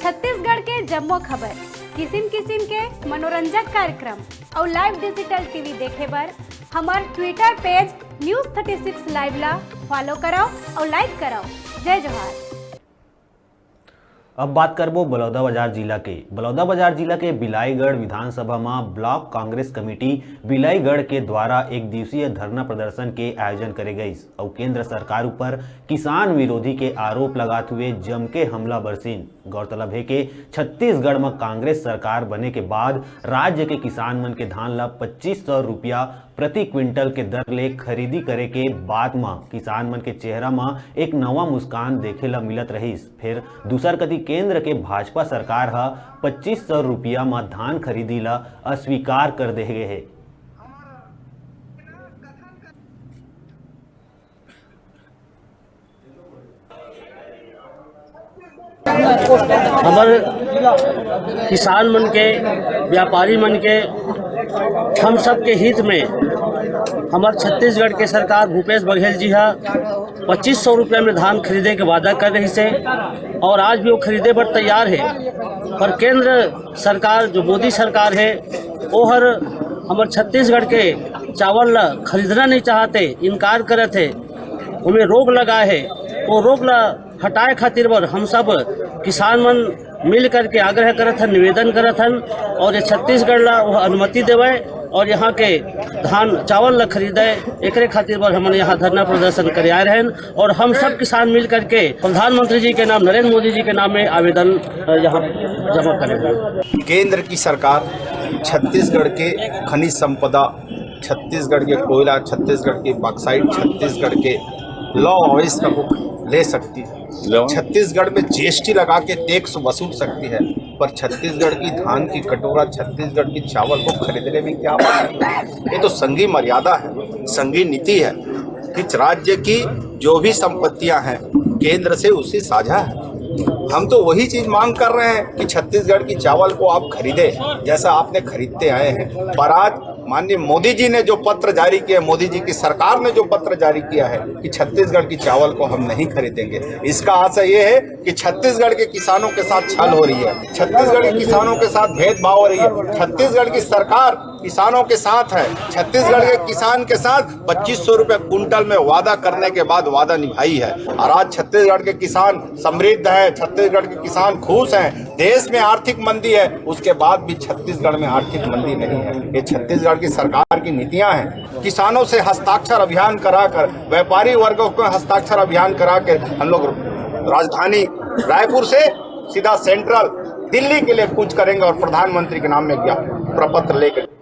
छत्तीसगढ़ के जम्मो खबर, किसिम किसिम के मनोरंजक कार्यक्रम और लाइव डिजिटल टीवी देखे बर हमार ट्विटर पेज News36 लाइव ला फॉलो कराओ और लाइक कराओ। जय जोहार। अब बात करबो बलौदाबाजार जिला के बिलाईगढ़ विधानसभा में ब्लॉक कांग्रेस कमेटी बिलाईगढ़ के द्वारा एक दिवसीय धरना प्रदर्शन के आयोजन करे गई और केंद्र सरकार ऊपर किसान विरोधी के आरोप लगाते हुए जम के हमला बरसीन। गौरतलब है कि छत्तीसगढ़ में कांग्रेस सरकार बने के बाद राज्य के किसान मन के धान ला 2500 रुपया प्रति क्विंटल के दर ले खरीदी करे के बाद में किसान मन के चेहरा में एक नवा मुस्कान देखे ला मिलत रहीस। फिर दूसर कति केंद्र के भाजपा सरकार 2500 रुपया में धान खरीदी ला अस्वीकार कर दे गए है। हमारे किसान मन के, व्यापारी मन के, हम सब के हित में हमारे छत्तीसगढ़ के सरकार भूपेश बघेल जी 2500 रुपये में धान खरीदे के वादा कर रही से और आज भी वो खरीदे पर तैयार है। पर केंद्र सरकार जो मोदी सरकार है वो हर हमारे छत्तीसगढ़ के चावल खरीदना नहीं चाहते, इनकार करे थे, उन्हें रोक लगा है। वो रोक ला हटाए खातिर पर हम सब किसान मन मिल करके आग्रह करत हन, निवेदन करत हन और ये छत्तीसगढ़ ला वो अनुमति देवे और यहाँ के धान चावल ला खरीदे। एकरे खातिर पर हमने यहाँ धरना प्रदर्शन करे आए रहन और हम सब किसान मिल करके प्रधानमंत्री जी के नाम, नरेंद्र मोदी जी के नाम में आवेदन यहाँ जमा करेंगे। केंद्र की सरकार छत्तीसगढ़ के खनिज संपदा, छत्तीसगढ़ के कोयला, छत्तीसगढ़ की बॉक्साइट, छत्तीसगढ़ के लॉ ऑइस का बुक ले सकती है। छत्तीसगढ़ में जीएसटी लगा के टैक्स वसूल सकती है, पर छत्तीसगढ़ की धान की कटोरा, छत्तीसगढ़ की चावल को खरीदने में क्या बात है? ये तो संघीय मर्यादा है, संघीय नीति है कि राज्य की जो भी संपत्तियां हैं केंद्र से उससे साझा है। हम तो वही चीज मांग कर रहे हैं कि छत्तीसगढ़ की चावल को आप खरीदे जैसा आपने खरीदते आए हैं। पर आज माननीय मोदी जी ने जो पत्र जारी किया, मोदी जी की सरकार ने जो पत्र जारी किया है कि छत्तीसगढ़ की चावल को हम नहीं खरीदेंगे, इसका आशय ये है कि छत्तीसगढ़ के किसानों के साथ छल हो रही है, छत्तीसगढ़ के किसानों के साथ भेदभाव हो रही है। छत्तीसगढ़ की सरकार किसानों के साथ है, छत्तीसगढ़ के किसान के साथ 2500 रुपये कुंटल में वादा करने के बाद वादा निभाई है। और आज छत्तीसगढ़ के किसान समृद्ध है, छत्तीसगढ़ के किसान खुश हैं। देश में आर्थिक मंदी है, उसके बाद भी छत्तीसगढ़ में आर्थिक मंदी नहीं है। ये छत्तीसगढ़ की सरकार की नीतियां हैं। किसानों से हस्ताक्षर अभियान कराकर, व्यापारी वर्गों को हस्ताक्षर अभियान कराकर हम लोग राजधानी रायपुर से सीधा सेंट्रल दिल्ली के लिए कूच करेंगे और प्रधानमंत्री के नाम में प्रपत्र लेकर